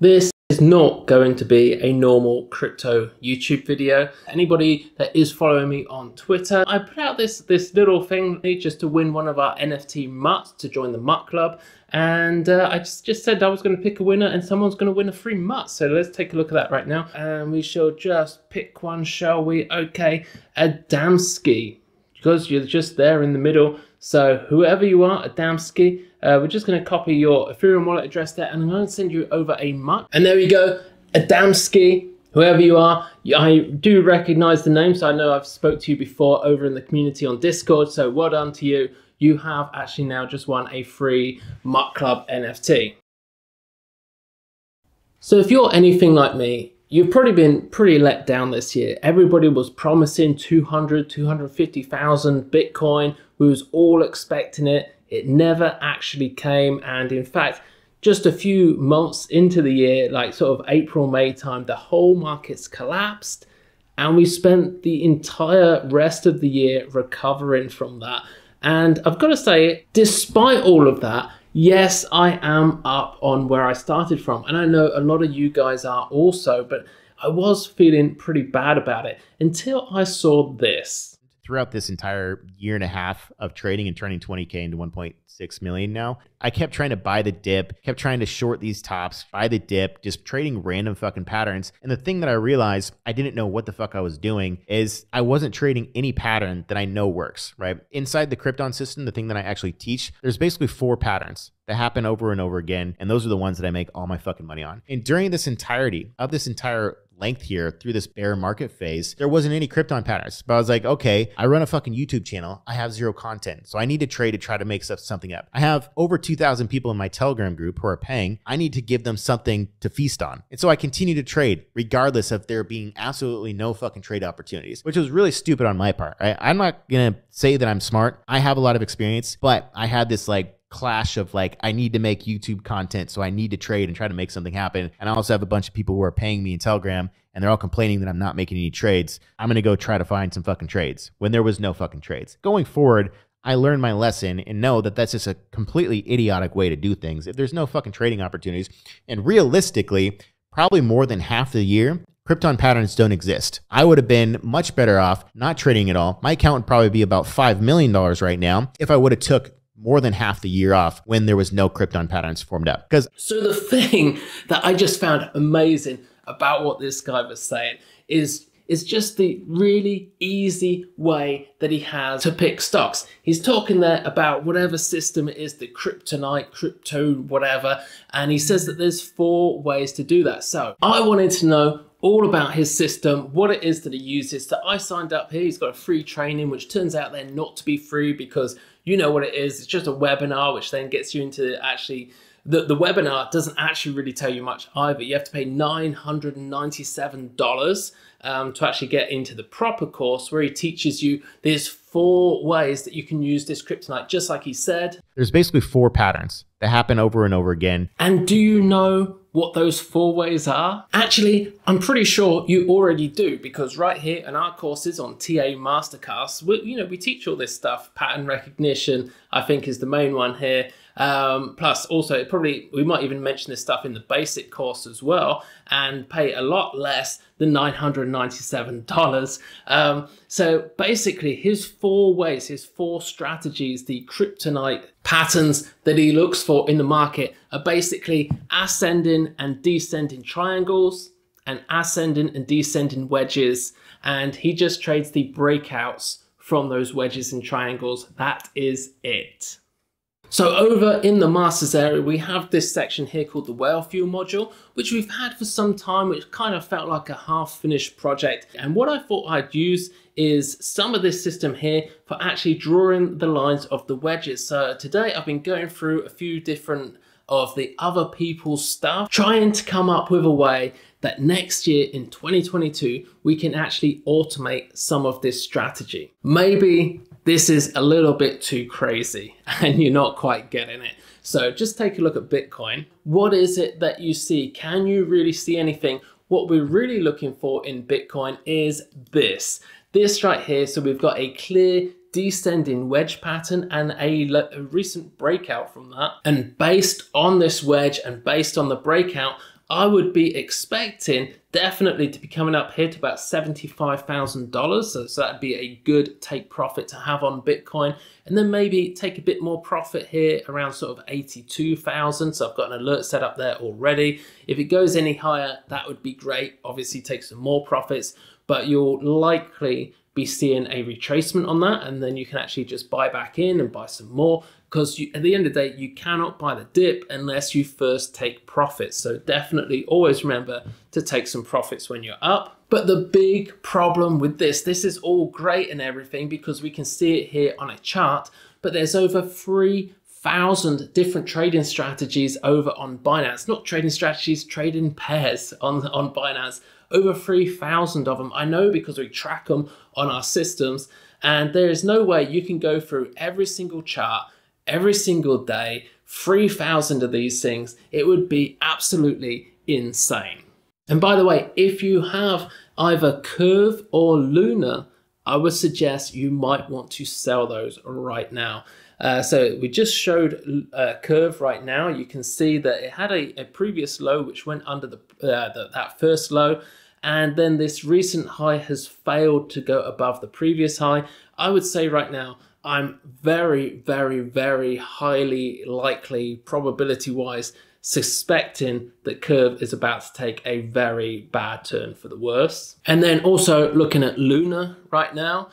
This is not going to be a normal crypto YouTube video. Anybody that is following me on Twitter, I put out this little thing just to win one of our NFT mutts to join the mutt club. And I just said I was going to pick a winner and someone's going to win a free mutt. So let's take a look at that right now. And we shall just pick one, shall we? Okay, Adamski, because you're just there in the middle. So whoever you are, Adamski, we're just going to copy your Ethereum wallet address there, and I'm going to send you over a mutt. And there we go, Adamski, whoever you are. I do recognize the name, so I know I've spoke to you before over in the community on Discord, so well done to you. You have actually now just won a free Mutt Club NFT. So if you're anything like me, you've probably been pretty let down this year. Everybody was promising 250,000 Bitcoin. We was all expecting it. It never actually came. And in fact, just a few months into the year, like sort of April, May time, the whole market's collapsed. And we spent the entire rest of the year recovering from that. And I've got to say, despite all of that, yes, I am up on where I started from. And I know a lot of you guys are also, but I was feeling pretty bad about it until I saw this. Throughout this entire year and a half of trading and turning 20K into 1.6 million now, I kept trying to buy the dip, kept trying to short these tops, buy the dip, just trading random fucking patterns. And the thing that I realized I didn't know what the fuck I was doing is I wasn't trading any pattern that I know works, right? Inside the Krypton system, the thing that I actually teach, there's basically 4 patterns that happen over and over again. And those are the ones that I make all my fucking money on. And during this entirety of this entire length here through this bear market phase, there wasn't any Krypton patterns. But I was like, okay, I run a fucking YouTube channel. I have 0 content. So I need to trade to try to make something up. I have over 2,000 people in my Telegram group who are paying. I need to give them something to feast on. And so I continue to trade regardless of there being absolutely no fucking trade opportunities, which was really stupid on my part. I'm not going to say that I'm smart. I have a lot of experience, but I had this clash of I need to make YouTube content, so I need to trade and try to make something happen. And I also have a bunch of people who are paying me in Telegram and they're all complaining that I'm not making any trades. I'm going to go try to find some fucking trades when there was no fucking trades. Going forward, I learned my lesson and know that that's just a completely idiotic way to do things. If there's no fucking trading opportunities, and realistically, probably more than half the year, Krypton patterns don't exist. I would have been much better off not trading at all. My account would probably be about $5 million right now if I would have took more than half the year off when there was no Krypton patterns formed up. So the thing that I just found amazing about what this guy was saying is just the really easy way that he has to pick stocks. He's talking there about whatever system it is, the kryptonite, crypto, whatever, and he says that there's 4 ways to do that. So I wanted to know all about his system, what it is that he uses. So I signed up here. He's got a free training, which turns out then not to be free because you know what it is. It's just a webinar, which then gets you into actually, the webinar doesn't actually really tell you much either. You have to pay $997 to actually get into the proper course where he teaches you there's 4 ways that you can use this kryptonite, just like he said. There's basically 4 patterns that happen over and over again. And do you know what those 4 ways are? Actually, I'm pretty sure you already do, because right here in our courses on TA Masterclass, we teach all this stuff. Pattern recognition, I think, is the main one here. Plus also we might even mention this stuff in the basic course as well, and pay a lot less than $997. So basically his 4 ways, his 4 strategies, the kryptonite patterns that he looks for in the market are basically ascending and descending triangles and ascending and descending wedges. And he just trades the breakouts from those wedges and triangles. That is it. So over in the masters area, we have this section here called the whale fuel module, which we've had for some time, which kind of felt like a half-finished project. And what I thought I'd use is some of this system here for actually drawing the lines of the wedges. So today I've been going through a few different of the other people's stuff, trying to come up with a way that next year in 2022, we can actually automate some of this strategy. Maybe this is a little bit too crazy and you're not quite getting it. So just take a look at Bitcoin. What is it that you see? Can you really see anything? What we're really looking for in Bitcoin is this right here. So we've got a clear descending wedge pattern and a recent breakout from that. And based on this wedge and based on the breakout, I would be expecting definitely to be coming up here to about $75,000. So that'd be a good take profit to have on Bitcoin. And then maybe take a bit more profit here around sort of 82,000. So I've got an alert set up there already. If it goes any higher, that would be great. Obviously take some more profits, but you'll likely be seeing a retracement on that, and then you can actually just buy back in and buy some more, because at the end of the day, you cannot buy the dip unless you first take profits. So definitely always remember to take some profits when you're up. But the big problem with this is all great and everything because we can see it here on a chart, but there's over 3,000 different trading strategies over on Binance. Not trading strategies, trading pairs on Binance. Over 3,000 of them. I know because we track them on our systems, and there is no way you can go through every single chart, every single day, 3,000 of these things. It would be absolutely insane. And by the way, if you have either Curve or Luna, I would suggest you might want to sell those right now. So we just showed Curve right now. You can see that it had a previous low which went under that first low, and then this recent high has failed to go above the previous high. I would say right now I'm very, very, very highly likely, probability-wise, suspecting that Curve is about to take a very bad turn for the worse. And then also looking at Luna right now.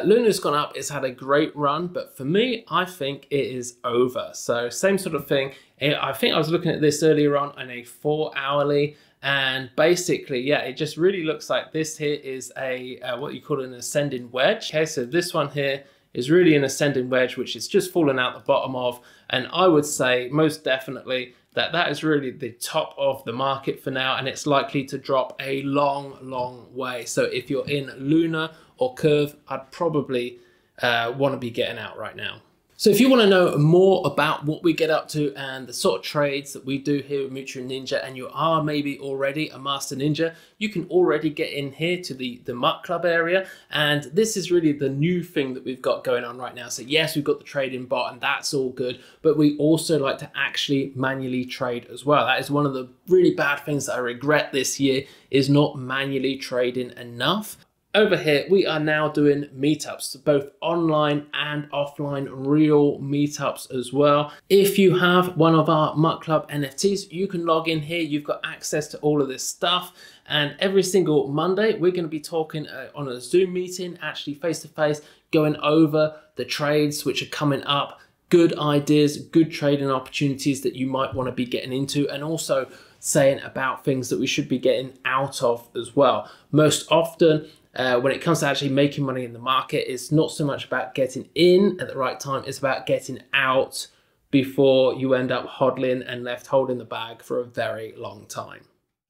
Luna's gone up, it's had a great run, but for me, I think it is over. So same sort of thing. I think I was looking at this earlier on a 4-hourly, and basically, yeah, it just really looks like this here is a what you call an ascending wedge. Okay, so this one here is really an ascending wedge, which is just fallen out the bottom of, and I would say most definitely that is really the top of the market for now, and it's likely to drop a long, long way. So if you're in Luna or Curve, I'd probably want to be getting out right now. So if you want to know more about what we get up to and the sort of trades that we do here with Mutual Ninja, and you are maybe already a Master Ninja, you can already get in here to the Muck Club area. And this is really the new thing that we've got going on right now. So yes, we've got the trading bot and that's all good, but we also like to actually manually trade as well. That is one of the really bad things that I regret this year, is not manually trading enough. Over here, we are now doing meetups, both online and offline, real meetups as well. If you have one of our Muck Club NFTs, you can log in here. You've got access to all of this stuff. And every single Monday, we're going to be talking on a Zoom meeting, actually face-to-face, going over the trades which are coming up, good ideas, good trading opportunities that you might want to be getting into, and also saying about things that we should be getting out of as well. Most often, when it comes to actually making money in the market, it's not so much about getting in at the right time, it's about getting out before you end up hodling and left holding the bag for a very long time.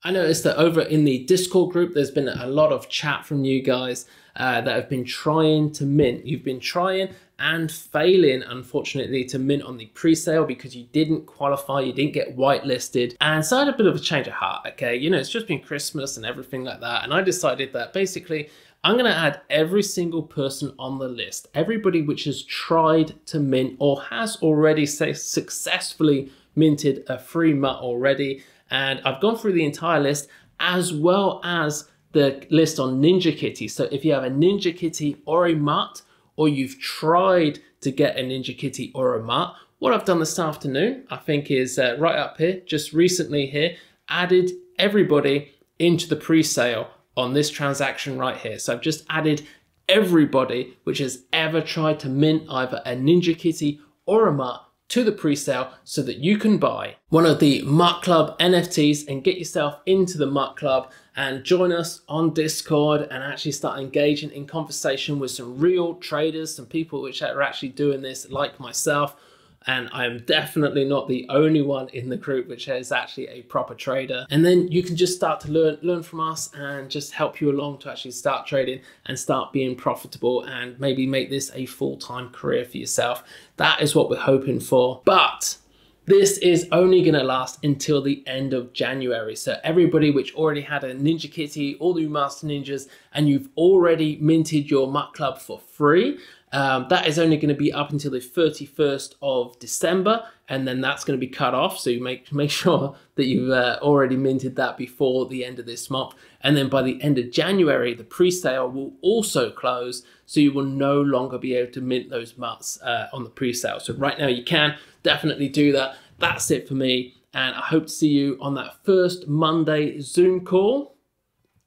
I noticed that over in the Discord group, there's been a lot of chat from you guys that have been trying to mint. You've been trying and failing, unfortunately, to mint on the pre-sale because you didn't qualify, you didn't get whitelisted. And so I had a bit of a change of heart, okay? You know, it's just been Christmas and everything like that. And I decided that basically I'm gonna add every single person on the list, everybody which has tried to mint or has already successfully minted a free MUT already. And I've gone through the entire list as well as the list on Ninja Kitty. So if you have a Ninja Kitty or a MUT, or you've tried to get a Ninja Kitty or a MUT, what I've done this afternoon, I think is right up here, just recently here, added everybody into the pre-sale on this transaction right here. So I've just added everybody which has ever tried to mint either a Ninja Kitty or a MUT to the pre-sale so that you can buy one of the Muck Club NFTs and get yourself into the Muck Club and join us on Discord and actually start engaging in conversation with some real traders, some people which are actually doing this like myself. And I am definitely not the only one in the group which is actually a proper trader. And then you can just start to learn from us and just help you along to actually start trading and start being profitable and maybe make this a full-time career for yourself. That is what we're hoping for. But this is only going to last until the end of January. So everybody which already had a Ninja Kitty, all the Master Ninjas, and you've already minted your Muck Club for free, That is only going to be up until the 31st of December, and then that's going to be cut off. So you make sure that you've already minted that before the end of this month. And then by the end of January, the pre-sale will also close, so you will no longer be able to mint those mutts on the pre-sale. So right now you can definitely do that. That's it for me, and I hope to see you on that first Monday Zoom call.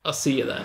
I'll see you then.